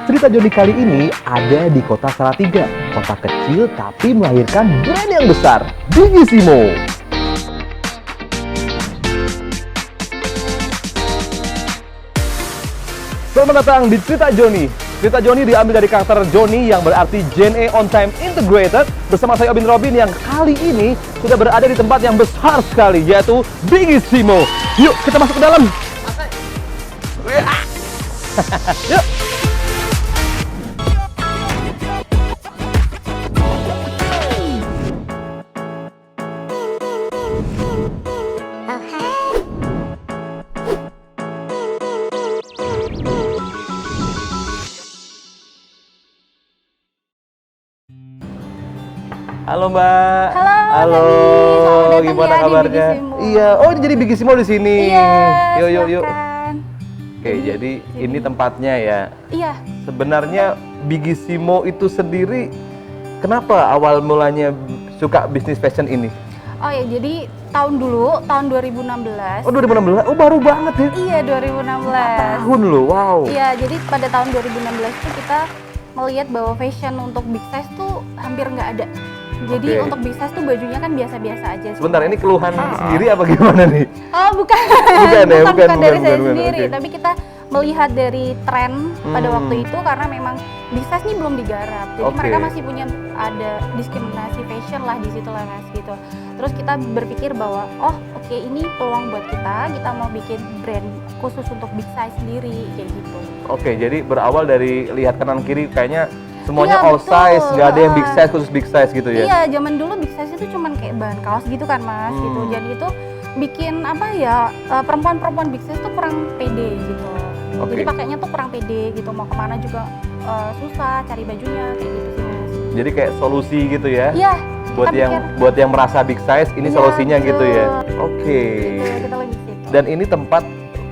Cerita Joni kali ini ada di kota Salatiga, kota kecil tapi melahirkan brand yang besar, Bigissimo. Selamat datang di Cerita Joni. Cerita Joni diambil dari karakter Joni yang berarti Gen A on time integrated, bersama saya Obin Robin yang kali ini sudah berada di tempat yang besar sekali, yaitu Bigissimo. Yuk kita masuk ke dalam. Yuk. Halo Mbak. Halo. Selamat Gimana datang kabarnya? di Bigissimo. Iya. Oh, jadi Bigissimo di sini. Iya. Yuk. Silahkan. Oke, jadi ini tempatnya ya. Iya. Sebenarnya Bigissimo itu sendiri kenapa awal mulanya suka bisnis fashion ini? Oh ya, jadi tahun 2016. Oh, 2016. Oh, baru banget ya. Iya, 2016. Tahun loh. Wow. Iya, jadi pada tahun 2016 itu kita melihat bahwa fashion untuk big size tuh hampir nggak ada. Jadi Oke. untuk big size tuh bajunya kan biasa-biasa aja. Sebentar, ini keluhan sendiri apa gimana nih? Oh, bukan. Bukan ya, bukan dari saya bukan. sendiri, Oke. tapi kita melihat dari tren pada Hmm. waktu itu karena memang big size nih belum digarap. Jadi Oke. mereka masih punya ada diskriminasi fashion lah di situ lah Mas gitu. Terus kita berpikir bahwa oke, ini peluang buat kita mau bikin brand khusus untuk big size sendiri kayak gitu. Oke, jadi berawal dari lihat kanan kiri kayaknya semuanya Iya, all betul. size, nggak ada yang big size khusus big size gitu ya? Iya, zaman dulu big size itu cuman kayak bahan kaos gitu kan Mas gitu. Jadi itu bikin apa ya, perempuan-perempuan big size tuh kurang pede gitu. Oke. Jadi pakainya tuh kurang pede gitu, mau kemana juga susah cari bajunya kayak gitu sih Mas. Jadi kayak solusi gitu ya? Iya. Buat kita yang pikir, yang merasa big size, ini Iya, solusinya gitu ya? betul. Oke. gitu, kita lagi di situ. Dan ini tempat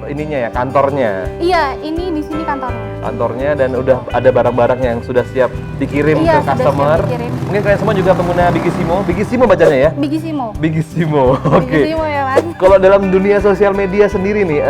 ininya ya, kantornya. Iya, ini di sini kantornya. Kantornya dan udah ada barang-barang yang sudah siap dikirim Iya, ke sudah customer. siap dikirim. Mungkin kalian semua juga pengguna Bigissimo. Bigissimo bacanya ya? Bigissimo. Bigissimo. Oke. Bigissimo ya Mas. Kalau dalam dunia sosial media sendiri nih,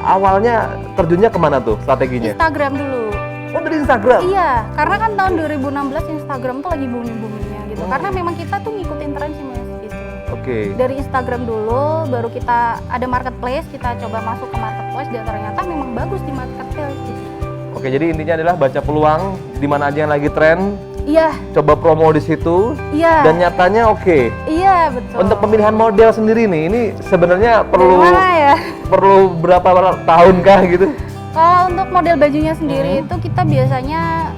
awalnya terjunnya kemana tuh strateginya? Instagram dulu. Oh, dari Instagram? Iya, karena kan tahun 2016 Instagram tuh lagi booming-boomingnya gitu. Karena memang kita tuh ngikutin tren sih Mas gitu. Oke. Dari Instagram dulu, baru kita ada marketplace, kita coba masuk ke marketplace dan ternyata memang bagus di marketplace gitu. Oke, jadi intinya adalah baca peluang di mana aja yang lagi tren, Iya, coba promo di situ, iya. dan nyatanya oke. Iya, betul. Untuk pemilihan model sendiri nih, ini sebenarnya Dari mana ya? perlu berapa tahun kah gitu? Kalau untuk model bajunya sendiri itu kita biasanya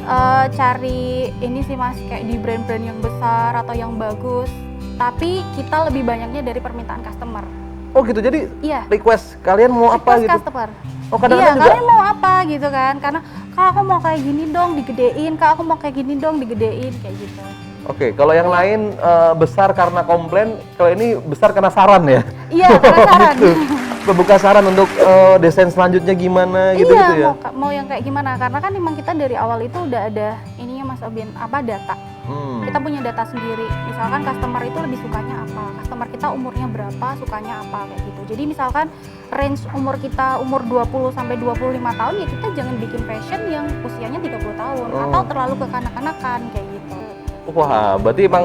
cari ini sih Mas, kayak di brand-brand yang besar atau yang bagus. Tapi kita lebih banyaknya dari permintaan customer. Oh gitu, jadi Iya. request kalian mau apa Request gitu? customer. Oh kadang-kadang Iya, juga. kalian mau apa gitu kan? Karena Kak aku mau kayak gini dong digedein, Kak aku mau kayak gini dong digedein kayak gitu. Oke, kalau yang lain besar karena komplain, kalau ini besar karena saran ya? Iya, penasaran. Gitu. Membuka saran untuk desain selanjutnya gimana gitu Iya, ya? mau yang kayak gimana? Karena kan memang kita dari awal itu udah ada ininya Mas Obin, data. Kita punya data sendiri. Misalkan customer itu lebih sukanya apa? Customer kita umurnya berapa, sukanya apa kayak gitu. Jadi misalkan range umur kita umur 20 sampai 25 tahun ya kita jangan bikin fashion yang usianya 30 tahun atau terlalu kekanak-kanakan kayak gitu. Wah, berarti emang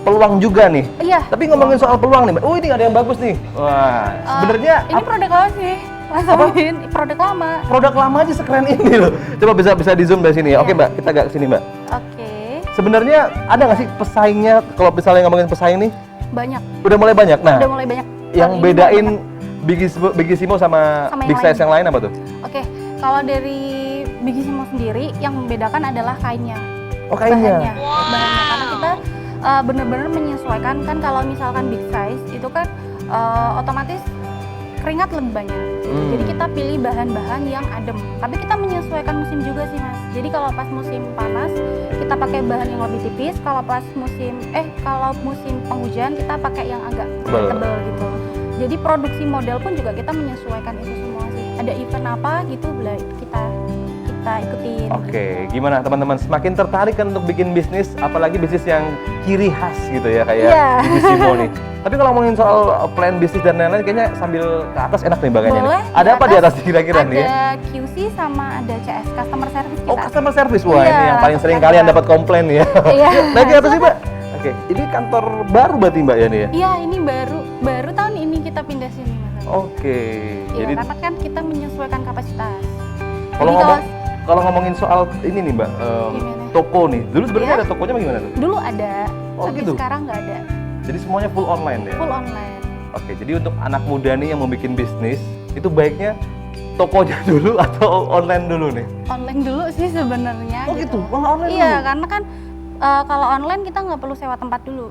peluang juga nih. Iya. Tapi ngomongin soal peluang nih, Mbak. Oh ini ada yang bagus nih. Wah, sebenarnya Ini produk lama sih, Mas Obin. Produk lama. produk lama aja sekeren ini loh. Coba bisa di zoom dari sini ya. Oke Mbak, kita agak kesini Mbak. Oke. Sebenarnya ada nggak sih pesaingnya kalau misalnya ngomongin pesaing nih? Banyak. Udah mulai banyak. Nah, Udah mulai banyak. yang Tahun ini bedain banyak. Bigissimo sama Sama yang big size lain. yang lain apa tuh? Oke. Kalau dari Bigissimo sendiri yang membedakan adalah kainnya. Oh kainnya. Bahannya. Karena kita benar-benar menyesuaikan kan kalau misalkan big size itu kan otomatis keringat lebih banyak. Jadi kita pilih bahan-bahan yang adem. Tapi kita menyesuaikan musim juga sih Mas. Jadi kalau pas musim panas kita pakai bahan yang lebih tipis. Kalau pas musim penghujan kita pakai yang agak tebal gitu. Jadi produksi model pun juga kita menyesuaikan itu semua sih. Ada event apa gitu, kita kita ikutin. Oke, gimana teman-teman? Semakin tertarik kan untuk bikin bisnis, apalagi bisnis yang ciri khas gitu ya, kayak Iya. Bigisimo nih. Tapi kalau ngomongin soal plan bisnis dan lain-lain, kayaknya sambil ke atas enak nih baganya Boleh, nih. Ada apa di atas kira-kira nih? Ada QC sama ada CS, customer service kita. Oh, customer service. Wah, Iya, ini yang paling sering customer. kalian dapat komplain ya. Iya. Lagi apa sih, Mbak? Oke, ini kantor baru berarti Mbak ya nih ya? Iya, ini baru tahun ini kita pindah sini, Mas. Oke. Iya, Jadi karena kan kita menyesuaikan kapasitas. kalau Jadi kalau ngomongin soal ini nih, Mbak, Gimana? toko nih. Dulu sebenarnya Iya. ada tokonya bagaimana tuh? dulu ada, Oh, tapi gitu? sekarang nggak ada. Jadi semuanya full online ya? Full online. Oke, jadi untuk anak muda nih yang mau bikin bisnis, itu baiknya tokonya dulu atau online dulu nih? Online dulu sih sebenarnya. Oh gitu, malah online Iya, dulu? karena kan kalau online kita nggak perlu sewa tempat dulu,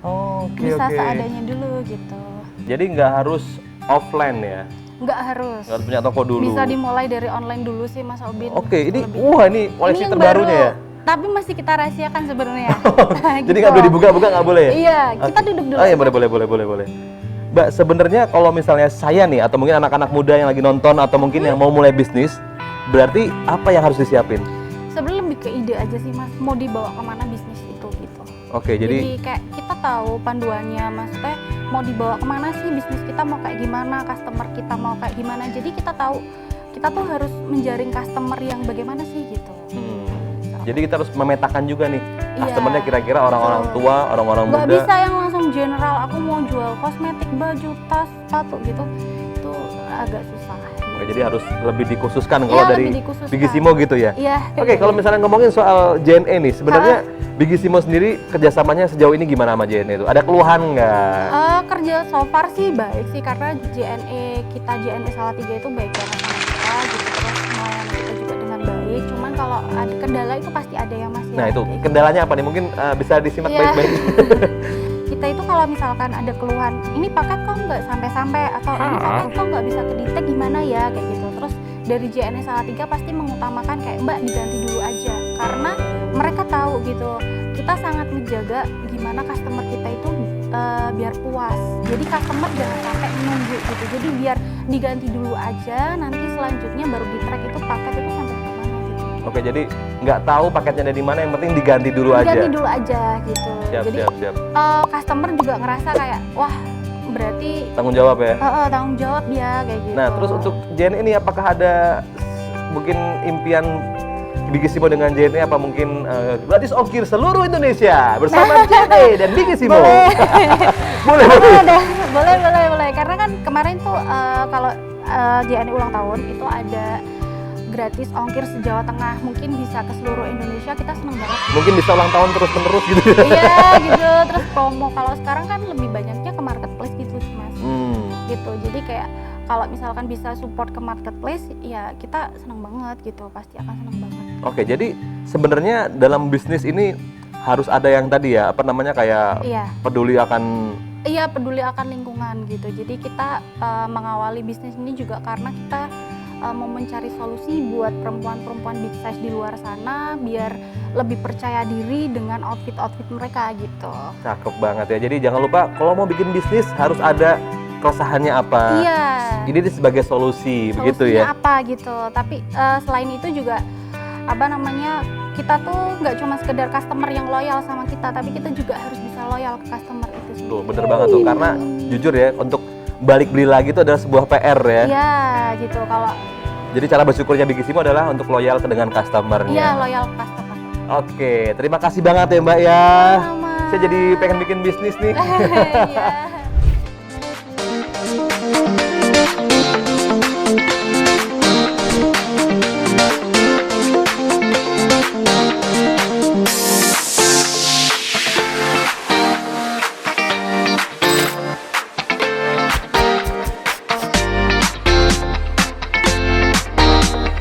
Oh, oke, bisa oke. seadanya dulu gitu. Jadi nggak harus offline ya? Nggak harus. Nggak harus punya toko dulu? Bisa dimulai dari online dulu sih, Mas Obin. Oke, ini, Lebih. wah ini koleksi Ini yang terbarunya baru, ya? Tapi masih kita rahasiakan sebenarnya. Jadi nggak boleh dibuka-buka, nggak boleh ya? Iya, kita Oke. duduk dulu. Oh iya, boleh. Mbak, sebenarnya kalau misalnya saya nih, atau mungkin anak-anak muda yang lagi nonton, atau mungkin yang mau mulai bisnis, berarti apa yang harus disiapin? Sebenarnya lebih ke ide aja sih, Mas. Mau dibawa kemana bisnis itu gitu. Oke, jadi kayak kita tahu panduannya, maksudnya mau dibawa kemana sih bisnis kita, mau kayak gimana, customer kita mau kayak gimana. Jadi kita tahu kita tuh harus menjaring customer yang bagaimana sih gitu. jadi kita harus memetakan juga nih, Iya. customer-nya kira-kira orang-orang Betul. tua, orang-orang Nggak muda. bisa yang langsung general, aku mau jual kosmetik, baju, tas, sepatu gitu. Itu agak susah. Oke, jadi harus lebih dikhususkan kalau Iya, dari lebih dikhususkan. Bigisimo gitu ya? Iya. Oke, kalau misalnya ngomongin soal JNE nih, sebenarnya Bigisimo sendiri kerjasamanya sejauh ini gimana sama JNE itu? Ada keluhan nggak? Kerja so far sih baik sih, karena JNE Salatiga itu baik banget sama kita gitu, terus melayani kita juga dengan baik. Cuman kalau ada kendala itu pasti ada ya, Mas. Nah ya. itu, Kayak gitu. kendalanya apa nih? Mungkin bisa disimak Iya. baik-baik. Kita itu kalau misalkan ada keluhan, ini paket kok nggak sampai-sampai, atau ini paket kok nggak bisa ke-detect, gimana ya, kayak gitu. Terus dari JNE Salatiga pasti mengutamakan kayak, Mbak diganti dulu aja, karena mereka tahu gitu, kita sangat menjaga gimana customer kita itu biar puas. Jadi customer jangan sampai menunggu gitu, jadi biar diganti dulu aja, nanti selanjutnya baru di-track itu paket itu sampai kemana gitu. Oke, jadi nggak tahu paketnya ada di mana, yang penting diganti dulu Diganti aja. dulu aja gitu. Siap, Jadi siap. customer juga ngerasa kayak, wah berarti Tanggung jawab ya. tanggung jawab ya, kayak gitu. Nah, terus untuk JNE ini apakah ada mungkin impian Bigisimo dengan JNE, apa mungkin gratis ongkir seluruh Indonesia bersama JNE dan Bigisimo? Boleh. boleh. boleh. Karena kan kemarin tuh kalau JNE ulang tahun itu ada gratis ongkir se-Jawa Tengah, mungkin bisa ke seluruh Indonesia, kita seneng banget. Mungkin bisa ulang tahun terus-menerus gitu ya. Iya gitu, terus promo. Kalau sekarang kan lebih banyaknya ke marketplace gitu sih, Mas. Gitu, jadi kayak kalau misalkan bisa support ke marketplace, ya kita seneng banget gitu, pasti akan seneng banget. Oke, jadi sebenarnya dalam bisnis ini harus ada yang tadi ya, apa namanya, kayak Iya. peduli akan. Iya, peduli akan lingkungan gitu. Jadi kita mengawali bisnis ini juga karena kita mau mencari solusi buat perempuan-perempuan big size di luar sana biar lebih percaya diri dengan outfit-outfit mereka gitu. Cakep banget ya. Jadi jangan lupa kalau mau bikin bisnis harus ada keresahannya apa. Iya. Ini sebagai solusi, begitu ya. Solusinya apa gitu. Tapi selain itu juga apa namanya, kita tuh nggak cuma sekedar customer yang loyal sama kita, tapi kita juga harus bisa loyal ke customer itu sendiri. Tuh, bener banget tuh. Karena jujur ya, untuk balik beli lagi itu adalah sebuah PR ya. Iya gitu. Kalau Jadi cara bersyukurnya Bigisimo adalah untuk loyal ke dengan customernya. iya loyal ke customer. Oke, terima kasih banget ya Mbak ya. Sama. Saya jadi pengen bikin bisnis nih. Iya.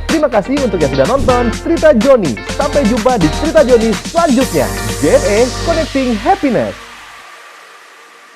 Terima kasih untuk yang sudah nonton Cerita Joni. Sampai jumpa di Cerita Joni selanjutnya. JNE Connecting Happiness.